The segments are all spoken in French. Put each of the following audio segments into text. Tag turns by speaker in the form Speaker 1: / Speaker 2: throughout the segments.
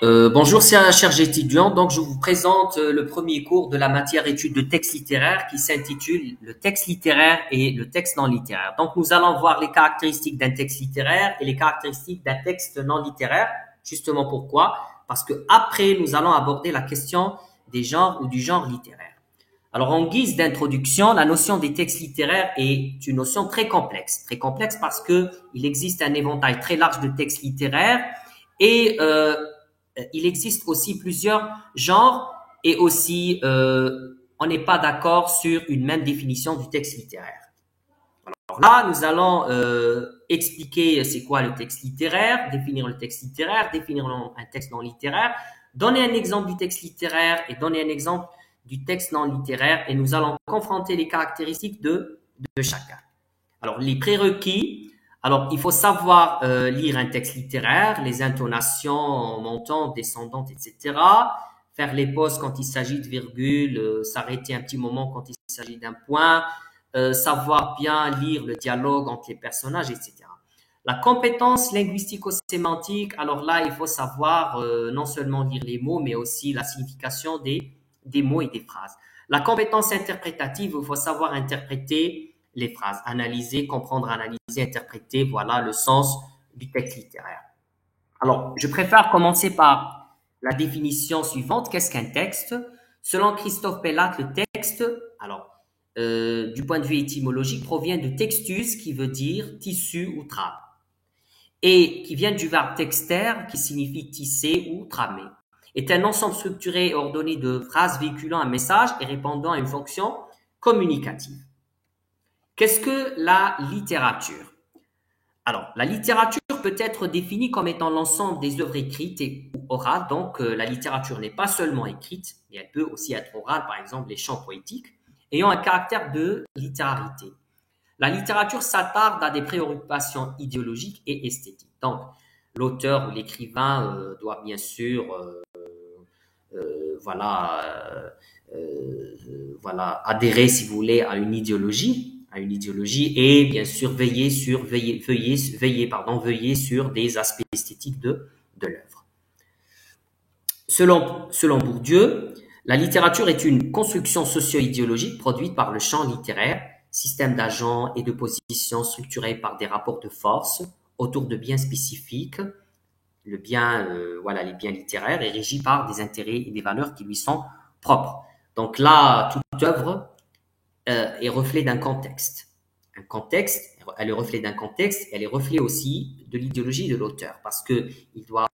Speaker 1: Bonjour, chers étudiants. Donc, je vous présente le premier cours de la matière étude de texte littéraire qui s'intitule le texte littéraire et le texte non littéraire. Donc, nous allons voir les caractéristiques d'un texte littéraire et les caractéristiques d'un texte non littéraire. Justement pourquoi? Parce que après, nous allons aborder la question des genres ou du genre littéraire. Alors, en guise d'introduction, la notion des textes littéraires est une notion très complexe parce que il existe un éventail très large de textes littéraires et il existe aussi plusieurs genres et aussi on n'est pas d'accord sur une même définition du texte littéraire. Alors là, nous allons expliquer c'est quoi le texte littéraire, définir le texte littéraire, définir un texte non littéraire, donner un exemple du texte littéraire et donner un exemple du texte non littéraire et nous allons confronter les caractéristiques de chacun. Alors, les prérequis. Alors, il faut savoir lire un texte littéraire, les intonations montantes, descendantes, etc. Faire les pauses quand il s'agit de virgule, s'arrêter un petit moment quand il s'agit d'un point, savoir bien lire le dialogue entre les personnages, etc. La compétence linguistico-sémantique, alors là, il faut savoir non seulement lire les mots, mais aussi la signification des mots et des phrases. La compétence interprétative, il faut savoir interpréter les phrases, analyser, comprendre, analyser, interpréter, voilà le sens du texte littéraire. Alors, je préfère commencer par la définition suivante. Qu'est-ce qu'un texte? Selon Christophe Pellac, le texte, alors, du point de vue étymologique, provient de textus, qui veut dire tissu ou trame, et qui vient du verbe texter, qui signifie tisser ou tramer. Est un ensemble structuré et ordonné de phrases véhiculant un message et répondant à une fonction communicative. Qu'est-ce que la littérature? Alors, la littérature peut être définie comme étant l'ensemble des œuvres écrites ou orales. Donc, la littérature n'est pas seulement écrite, mais elle peut aussi être orale, par exemple les chants poétiques, ayant un caractère de littérarité. La littérature s'attarde à des préoccupations idéologiques et esthétiques. Donc, l'auteur ou l'écrivain doit bien sûr, voilà, voilà, adhérer, si vous voulez, à une idéologie et bien sûr veiller sur des aspects esthétiques de l'œuvre. Selon Bourdieu, la littérature est une construction socio-idéologique produite par le champ littéraire, système d'agents et de positions structurés par des rapports de force autour de biens spécifiques. Le bien, voilà, les biens littéraires est régi par des intérêts et des valeurs qui lui sont propres. Donc là, toute œuvre est reflet d'un contexte. Un contexte, elle est reflet d'un contexte, elle est reflet aussi de l'idéologie de l'auteur, parce que il doit,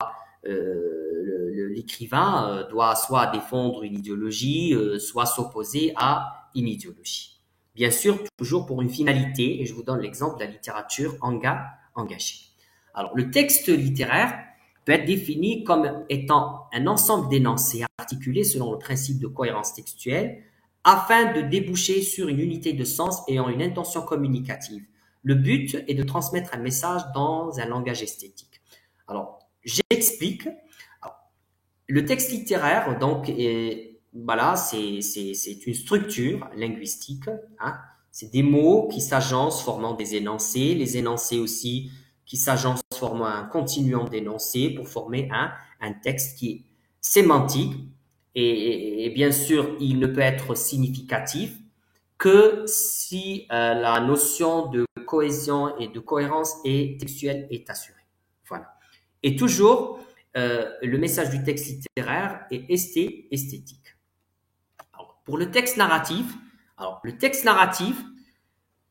Speaker 1: l'écrivain doit soit défendre une idéologie, soit s'opposer à une idéologie. Bien sûr, toujours pour une finalité, et je vous donne l'exemple de la littérature engagée. Alors, le texte littéraire peut être défini comme étant un ensemble d'énoncés articulés selon le principe de cohérence textuelle, afin de déboucher sur une unité de sens ayant une intention communicative. Le but est de transmettre un message dans un langage esthétique. Alors, j'explique. Le texte littéraire, donc, voilà, c'est une structure linguistique. Hein. C'est des mots qui s'agencent formant des énoncés, les énoncés aussi qui s'agencent formant un continuum d'énoncés pour former un texte qui est sémantique, et bien sûr, il ne peut être significatif que si la notion de cohésion et de cohérence textuelle est assurée. Voilà. Et toujours, le message du texte littéraire est esthétique. Alors, pour le texte narratif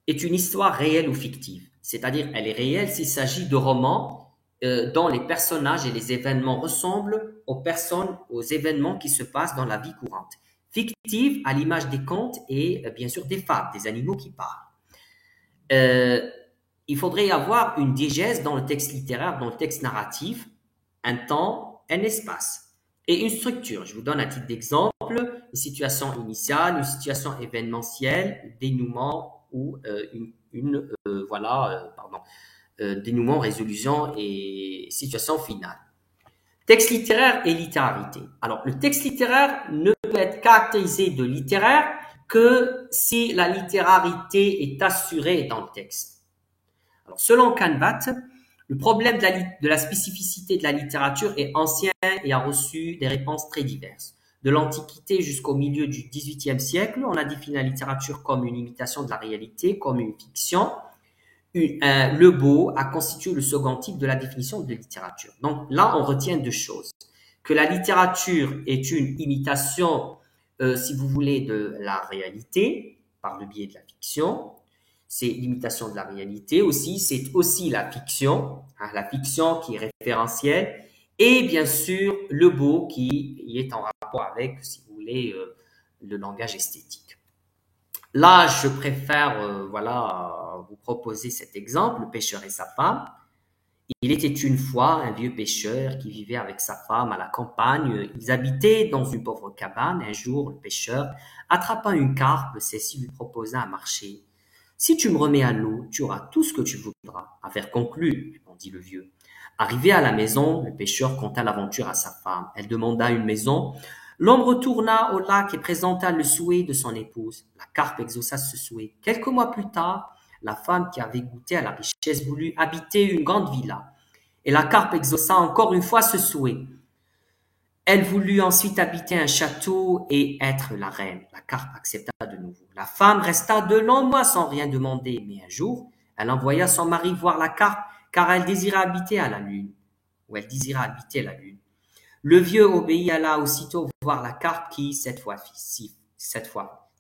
Speaker 1: est une histoire réelle ou fictive. C'est-à-dire, elle est réelle s'il s'agit de romans dont les personnages et les événements ressemblent aux personnes, aux événements qui se passent dans la vie courante. Fictive à l'image des contes et bien sûr des fables, des animaux qui parlent. Il faudrait y avoir une diégèse dans le texte littéraire, dans le texte narratif, un temps, un espace et une structure. Je vous donne un titre d'exemple, une situation initiale, une situation événementielle, dénouement ou dénouement, résolution et situation finale. Texte littéraire et littérarité. Alors, le texte littéraire ne peut être caractérisé de littéraire que si la littérarité est assurée dans le texte. Alors, selon Canvat, Le problème de la spécificité de la littérature est ancien et a reçu des réponses très diverses. De l'Antiquité jusqu'au milieu du XVIIIe siècle, on a défini la littérature comme une imitation de la réalité, comme une fiction. Le beau a constitué le second type de la définition de littérature. Donc là, on retient deux choses. Que la littérature est une imitation, si vous voulez, de la réalité, par le biais de la fiction. C'est l'imitation de la réalité aussi. C'est aussi la fiction qui est référentielle. Et bien sûr, le beau qui est en rapport avec, si vous voulez, le langage esthétique. Là, je préfère vous proposer cet exemple, le pêcheur et sa femme. Il était une fois un vieux pêcheur qui vivait avec sa femme à la campagne. Ils habitaient dans une pauvre cabane. Un jour, le pêcheur, attrapant une carpe, celle-ci lui proposa un marché. Si tu me remets à l'eau, tu auras tout ce que tu voudras. Affaire conclue, répondit le vieux. Arrivé à la maison, le pêcheur conta l'aventure à sa femme. Elle demanda une maison. L'homme retourna au lac et présenta le souhait de son épouse. La carpe exauça ce souhait. Quelques mois plus tard, la femme qui avait goûté à la richesse voulut habiter une grande villa. Et la carpe exauça encore une fois ce souhait. Elle voulut ensuite habiter un château et être la reine. La carpe accepta de nouveau. La femme resta de longs mois sans rien demander, mais un jour, elle envoya son mari voir la carpe car elle désirait habiter à la lune. Ou elle désirait habiter la lune. Le vieux obéit, alla aussitôt voir la carpe qui, cette fois,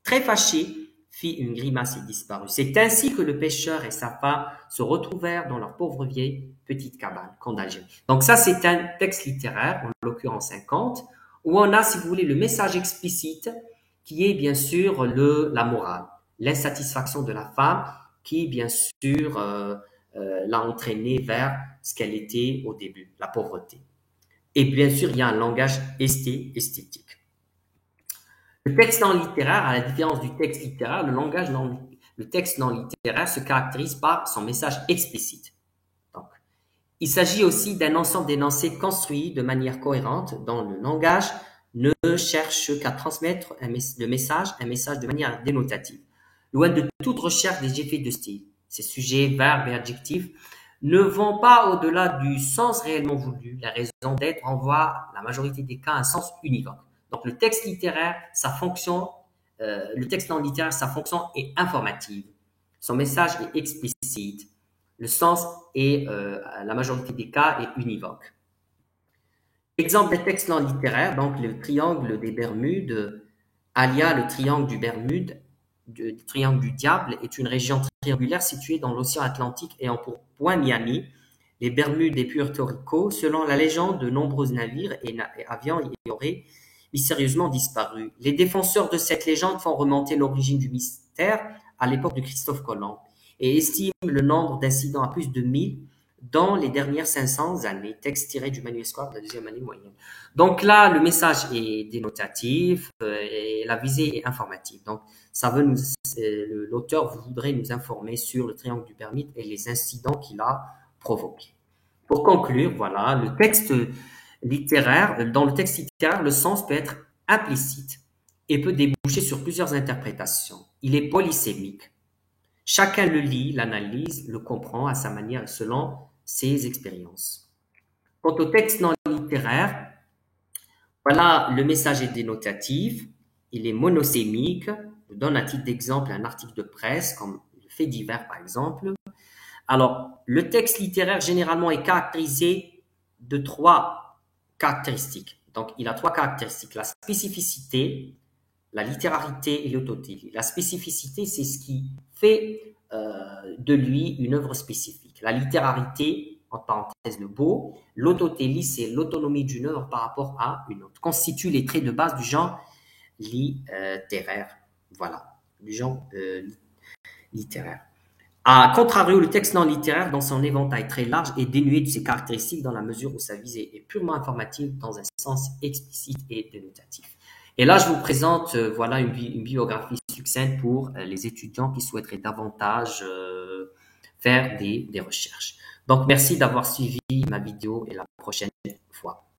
Speaker 1: très fâché, fit une grimace et disparut. C'est ainsi que le pêcheur et sa femme se retrouvèrent dans leur pauvre vieille petite cabane d'Algérie. Donc ça, c'est un texte littéraire, en l'occurrence un conte, où on a, si vous voulez, le message explicite qui est bien sûr la morale, l'insatisfaction de la femme qui, bien sûr, l'a entraînée vers ce qu'elle était au début, la pauvreté. Et bien sûr, il y a un langage esthétique. Le texte non littéraire, à la différence du texte littéraire, le texte non littéraire se caractérise par son message explicite. Donc, il s'agit aussi d'un ensemble d'énoncés construits de manière cohérente dont le langage ne cherche qu'à transmettre un message de manière dénotative. Loin de toute recherche des effets de style, ces sujets, verbes et adjectifs ne vont pas au-delà du sens réellement voulu. La raison d'être envoie, la majorité des cas, un sens univoque. Donc, le texte littéraire, le texte non littéraire, sa fonction est informative. Son message est explicite. Le sens est, la majorité des cas, est univoque. Exemple des textes non littéraires, donc le triangle des Bermudes, alias le triangle du Bermude, le triangle du diable, est une région triangulaire située dans l'océan Atlantique ayant pour point Miami, les Bermudes et Puerto Rico. Selon la légende, de nombreux navires et avions y auraient mystérieusement disparu. Les défenseurs de cette légende font remonter l'origine du mystère à l'époque de Christophe Colomb et estiment le nombre d'incidents à plus de 1000 dans les dernières 500 années, texte tiré du manuscrit de la deuxième année moyenne. Donc là, le message est dénotatif et la visée est informative. Donc, l'auteur voudrait nous informer sur le triangle du Bermude et les incidents qu'il a provoqués. Pour conclure, voilà, dans le texte littéraire, le sens peut être implicite et peut déboucher sur plusieurs interprétations. Il est polysémique. Chacun le lit, l'analyse, le comprend à sa manière selon ses expériences. Quant au texte non littéraire, voilà, le message est dénotatif, il est monosémique. Je donne à titre d'exemple un article de presse, comme le fait divers par exemple. Alors, le texte littéraire généralement est caractérisé de 3 caractéristiques. Donc, il a 3 caractéristiques. La spécificité, la littérarité et l'autotélie. La spécificité, c'est ce qui fait de lui une œuvre spécifique. La littérarité, en parenthèse le beau, l'autotélie, c'est l'autonomie d'une œuvre par rapport à une autre, constitue les traits de base du genre littéraire. Voilà, du genre littéraire. A contrario, le texte non littéraire, dans son éventail très large, est dénué de ses caractéristiques dans la mesure où sa visée est purement informative dans un sens explicite et dénotatif. Et là, je vous présente voilà une biographie succincte pour les étudiants qui souhaiteraient davantage faire des recherches. Donc, merci d'avoir suivi ma vidéo et la prochaine fois.